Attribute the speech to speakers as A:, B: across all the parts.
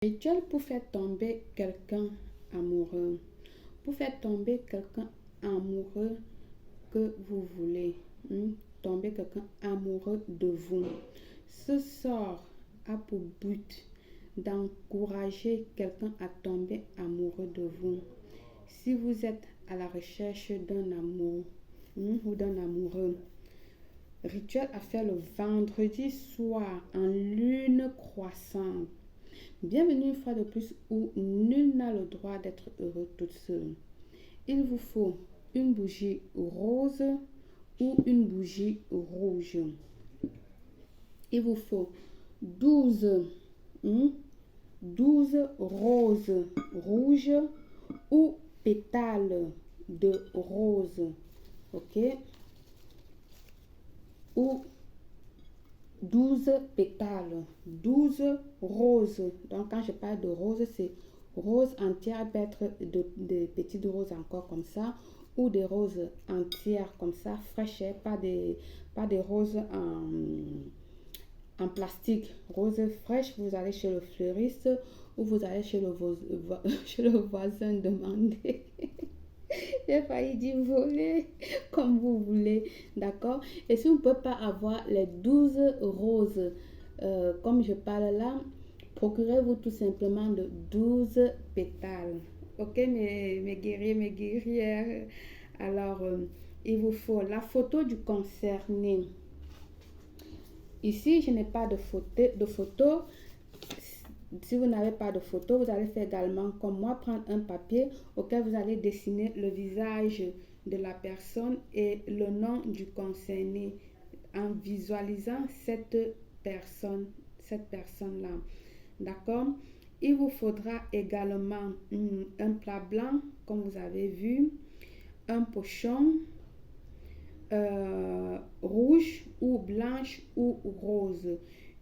A: Rituel pour faire tomber quelqu'un amoureux. Pour faire tomber quelqu'un amoureux que vous voulez. Tomber quelqu'un amoureux de vous. Ce sort a pour but d'encourager quelqu'un à tomber amoureux de vous. Si vous êtes à la recherche d'un amour ou d'un amoureux, rituel à faire le vendredi soir en lune croissante. Bienvenue une fois de plus où nul n'a le droit d'être heureux toute seule. Il vous faut une bougie rose ou une bougie rouge. Il vous faut 12 roses rouges ou pétales de rose. Ok? Ou 12 pétales, 12 roses. Donc, quand je parle de roses, c'est roses entières, peut être de petites roses encore comme ça, ou des roses entières comme ça, fraîches, pas des roses en plastique. Roses fraîches, vous allez chez le fleuriste ou vous allez chez chez le voisin demander. J'ai failli dire voler, comme vous voulez, d'accord? Et si vous ne pouvez pas avoir les 12 roses, comme je parle là, procurez-vous tout simplement de 12 pétales. Ok, mes guerriers, mes guerrières. Alors, il vous faut la photo du concerné. Ici, je n'ai pas de photo. Si vous n'avez pas de photo, vous allez faire également comme moi, prendre un papier auquel vous allez dessiner le visage de la personne et le nom du concerné en visualisant cette personne-là. D'accord? Il vous faudra également un plat blanc, comme vous avez vu, un pochon rouge ou blanche ou rose,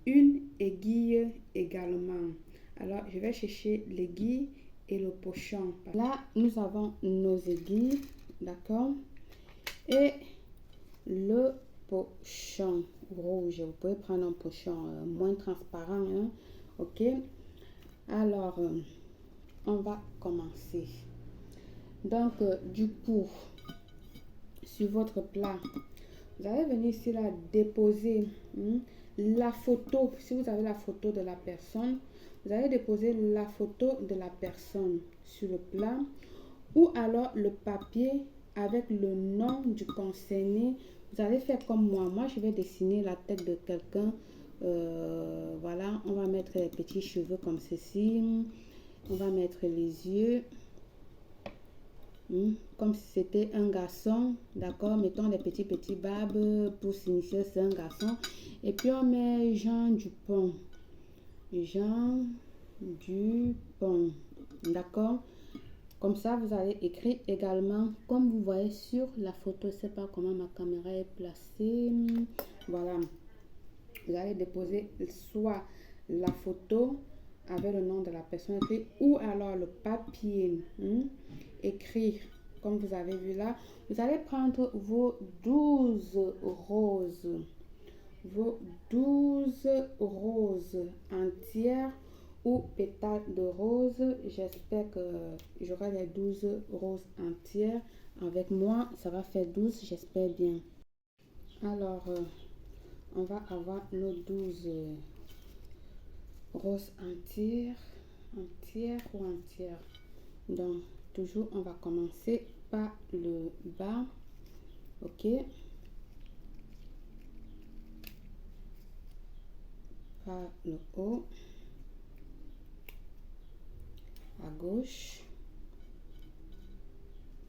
A: une aiguille également. Alors, je vais chercher l'aiguille et le pochon. Là, nous avons nos aiguilles, d'accord, et le pochon rouge. Vous pouvez prendre un pochon moins transparent, hein? Ok. Alors, on va commencer. Donc, du coup, sur votre plat, vous allez venir ici là déposer la photo. Si vous avez la photo de la personne, vous allez déposer la photo de la personne sur le plat ou alors le papier avec le nom du concerné. Vous allez faire comme moi. Moi, je vais dessiner la tête de quelqu'un. Voilà, on va mettre les petits cheveux comme ceci. On va mettre les yeux. Comme si c'était un garçon, d'accord, mettons des petits barbes pour signifier c'est un garçon. Et puis on met Jean Dupont, d'accord. Comme ça, vous allez écrire également, comme vous voyez sur la photo. Je ne sais pas comment ma caméra est placée. Voilà. Vous allez déposer soit la photo avec le nom de la personne écrit, ou alors le papier écrire comme vous avez vu là. Vous allez prendre vos 12 roses, vos 12 roses entières ou pétales de rose. J'espère que j'aurai les 12 roses entières avec moi. Ça va faire 12, j'espère bien. Alors, on va avoir nos 12 roses entières ou entières. Donc, toujours, on va commencer par le bas. Ok. Par le haut. À gauche.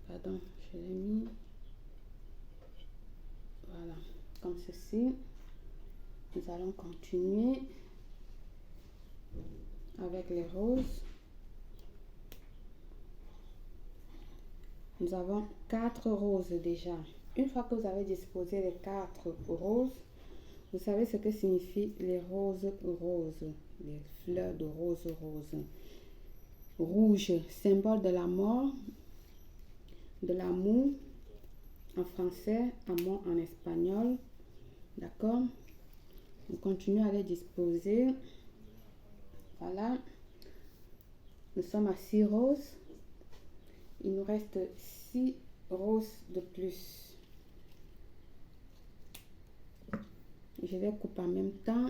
A: Pardon, je l'ai mis. Voilà, comme ceci. Nous allons continuer avec les roses. Nous avons 4 roses déjà. Une fois que vous avez disposé les 4 roses, vous savez ce que signifient les roses, les fleurs de rose. Rouge, symbole de la mort, de l'amour en français, amour en espagnol. D'accord? On continue à les disposer. Voilà. Nous sommes à 6 roses. Il nous reste 6 roses de plus. Je les coupe en même temps.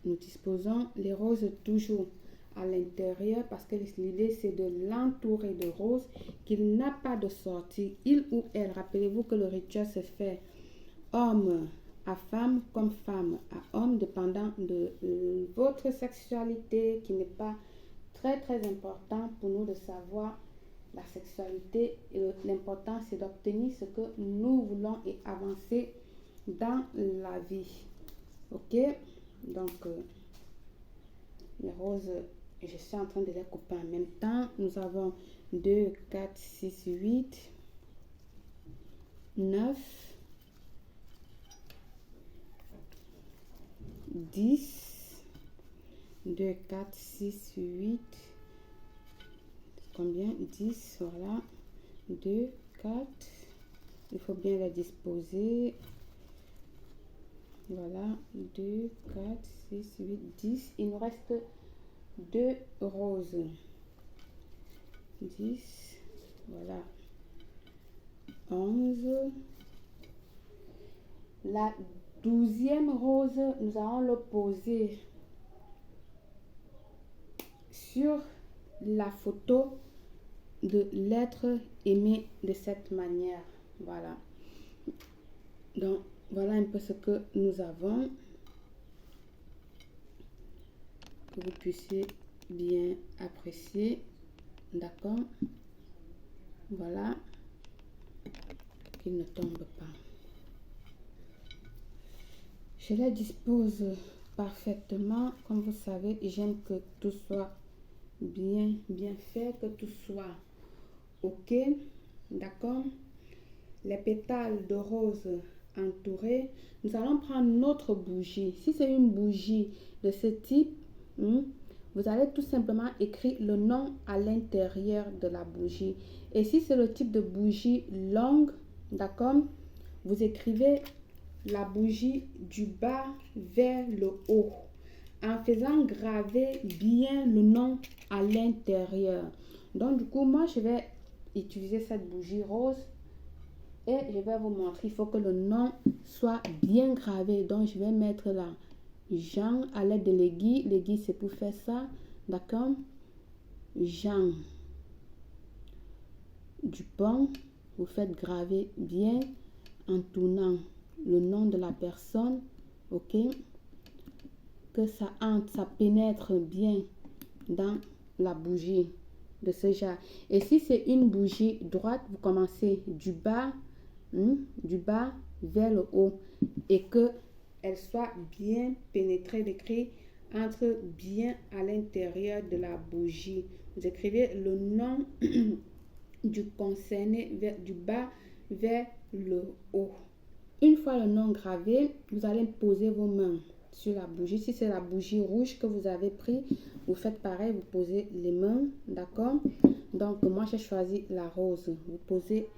A: Nous disposons les roses toujours à l'intérieur parce que l'idée c'est de l'entourer de roses, qu'il n'a pas de sortie, il ou elle. Rappelez-vous que le rituel se fait homme à femme comme femme à homme, dépendant de votre sexualité, qui n'est pas très important pour nous de savoir la sexualité. L'important c'est d'obtenir ce que nous voulons et avancer dans la vie. Ok, donc les roses, je suis en train de les couper en même temps. Nous avons 2, 4, 6, 8, 9, 10, 2, 4, 6, 8, combien? 10, voilà, 2, 4, il faut bien les disposer. Voilà, 2, 4, 6, 8, 10. Il nous reste 2 roses. 10, voilà. 11. La 12e rose, nous allons le poser sur la photo de l'être aimé de cette manière. Voilà. Donc, voilà un peu ce que nous avons. Que vous puissiez bien apprécier. D'accord? Voilà. Qu'il ne tombe pas. Je les dispose parfaitement. Comme vous savez, j'aime que tout soit bien fait, que tout soit ok. D'accord? Les pétales de rose entourés. Nous allons prendre notre bougie. Si c'est une bougie de ce type, vous allez tout simplement écrire le nom à l'intérieur de la bougie. Et si c'est le type de bougie longue, d'accord, vous écrivez la bougie du bas vers le haut en faisant graver bien le nom à l'intérieur. Donc du coup, moi je vais utiliser cette bougie rose et je vais vous montrer. Il faut que le nom soit bien gravé. Donc je vais mettre là Jean à l'aide de l'aiguille. L'aiguille c'est pour faire ça, d'accord? Jean Dupont. Vous faites graver bien en tournant le nom de la personne, ok, que ça entre, ça pénètre bien dans la bougie de ce genre. Et si c'est une bougie droite, vous commencez du bas vers le haut et que elle soit bien pénétrée d'écrit, entre bien à l'intérieur de la bougie. Vous écrivez le nom du concerné du bas vers le haut. Une fois le nom gravé, vous allez poser vos mains sur la bougie. Si c'est la bougie rouge que vous avez pris, vous faites pareil, vous posez les mains, d'accord? Donc moi j'ai choisi la rose. Vous posez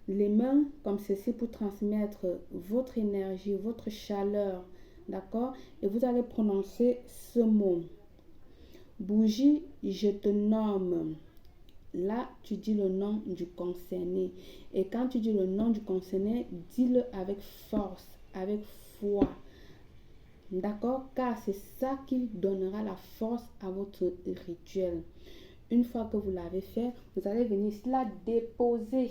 A: les mains comme ceci pour transmettre votre énergie, votre chaleur, d'accord? Et vous allez prononcer ce mot. Bougie, je te nomme. Là, tu dis le nom du concerné. Et quand tu dis le nom du concerné, dis-le avec force, avec foi. D'accord? Car c'est ça qui donnera la force à votre rituel. Une fois que vous l'avez fait, vous allez venir la déposer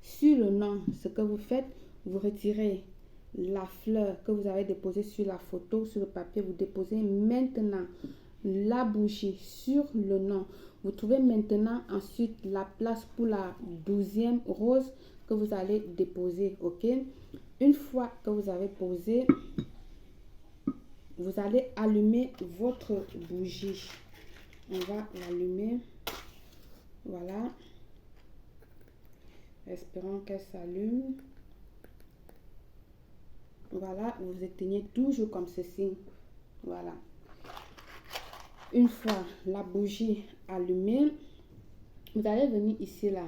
A: sur le nom. Ce que vous faites, vous retirez la fleur que vous avez déposée sur la photo, sur le papier. Vous déposez maintenant la bougie sur le nom. Vous trouvez maintenant ensuite la place pour la 12e rose que vous allez déposer, ok? Une fois que vous avez posé, vous allez allumer votre bougie. On va l'allumer. Voilà. Espérons qu'elle s'allume. Voilà, vous éteignez toujours comme ceci. Voilà. Une fois la bougie allumée, vous allez venir ici là.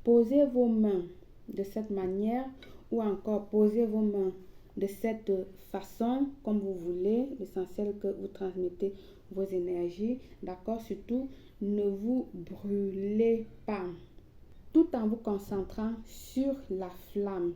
A: Posez vos mains de cette manière ou encore posez vos mains de cette façon comme vous voulez. L'essentiel que vous transmettez vos énergies. D'accord? Surtout, ne vous brûlez pas. Tout en vous concentrant sur la flamme,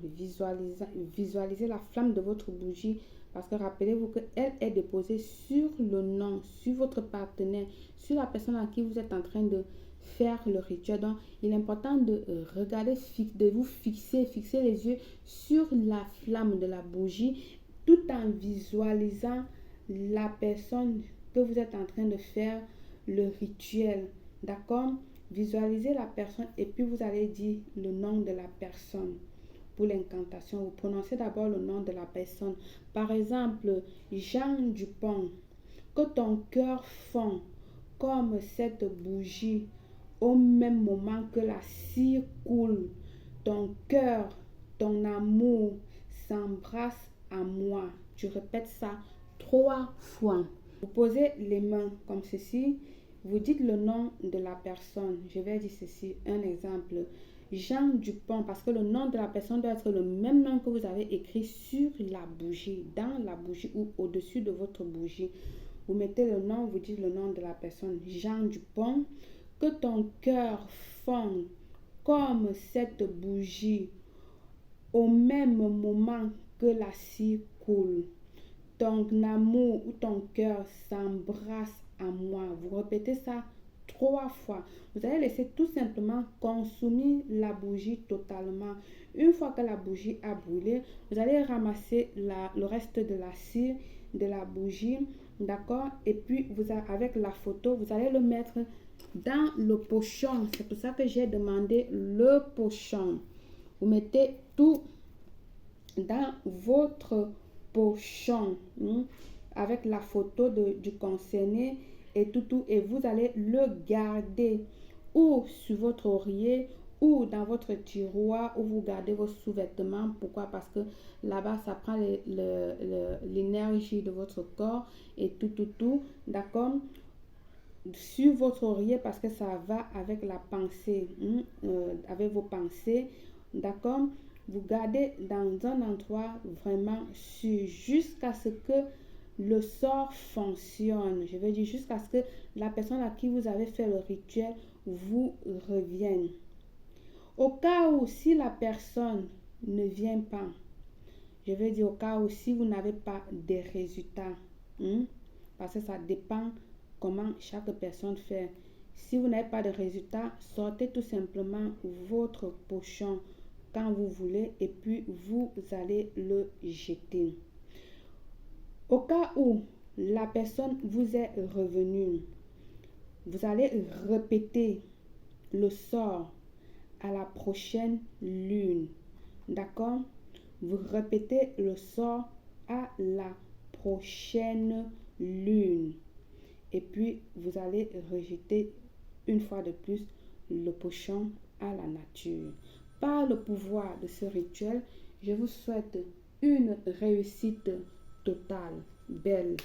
A: visualisez la flamme de votre bougie, parce que rappelez-vous qu'elle est déposée sur le nom, sur votre partenaire, sur la personne à qui vous êtes en train de faire le rituel. Donc, il est important de regarder, de vous fixer les yeux sur la flamme de la bougie, tout en visualisant la personne que vous êtes en train de faire le rituel. D'accord? Visualisez la personne et puis vous allez dire le nom de la personne. Pour l'incantation, vous prononcez d'abord le nom de la personne. Par exemple, Jean Dupont. Que ton cœur fond comme cette bougie au même moment que la cire coule. Ton cœur, ton amour s'embrasse à moi. Tu répètes ça 3 fois. Vous posez les mains comme ceci. Vous dites le nom de la personne. Je vais dire ceci, un exemple. Jean Dupont, parce que le nom de la personne doit être le même nom que vous avez écrit sur la bougie, dans la bougie ou au-dessus de votre bougie. Vous mettez le nom, vous dites le nom de la personne. Jean Dupont, que ton cœur fonde comme cette bougie au même moment que la cire coule. Ton amour ou ton cœur s'embrasse à moi. Vous répétez ça 3 fois. Vous allez laisser tout simplement consumer la bougie totalement. Une fois que la bougie a brûlé, vous allez ramasser le reste de la cire de la bougie. D'accord? Et puis, avec la photo, vous allez le mettre dans le pochon. C'est pour ça que j'ai demandé le pochon. Vous mettez tout dans votre pochon avec la photo du concerné et tout, et vous allez le garder ou sur votre oreiller ou dans votre tiroir où vous gardez vos sous-vêtements. Pourquoi? Parce que là-bas ça prend l'énergie de votre corps et tout, d'accord, sur votre oreiller, parce que ça va avec la pensée, avec vos pensées, d'accord. Vous gardez dans un endroit vraiment sûr jusqu'à ce que le sort fonctionne. Je veux dire jusqu'à ce que la personne à qui vous avez fait le rituel vous revienne. Au cas où si la personne ne vient pas, je veux dire au cas où si vous n'avez pas de résultats, parce que ça dépend comment chaque personne fait. Si vous n'avez pas de résultats, sortez tout simplement votre pochon quand vous voulez et puis vous allez le jeter. Au cas où la personne vous est revenue, vous allez répéter le sort à la prochaine lune. D'accord? Vous répétez le sort à la prochaine lune. Et puis, vous allez rejeter une fois de plus le pochon à la nature. Par le pouvoir de ce rituel, je vous souhaite une réussite totale. Belle.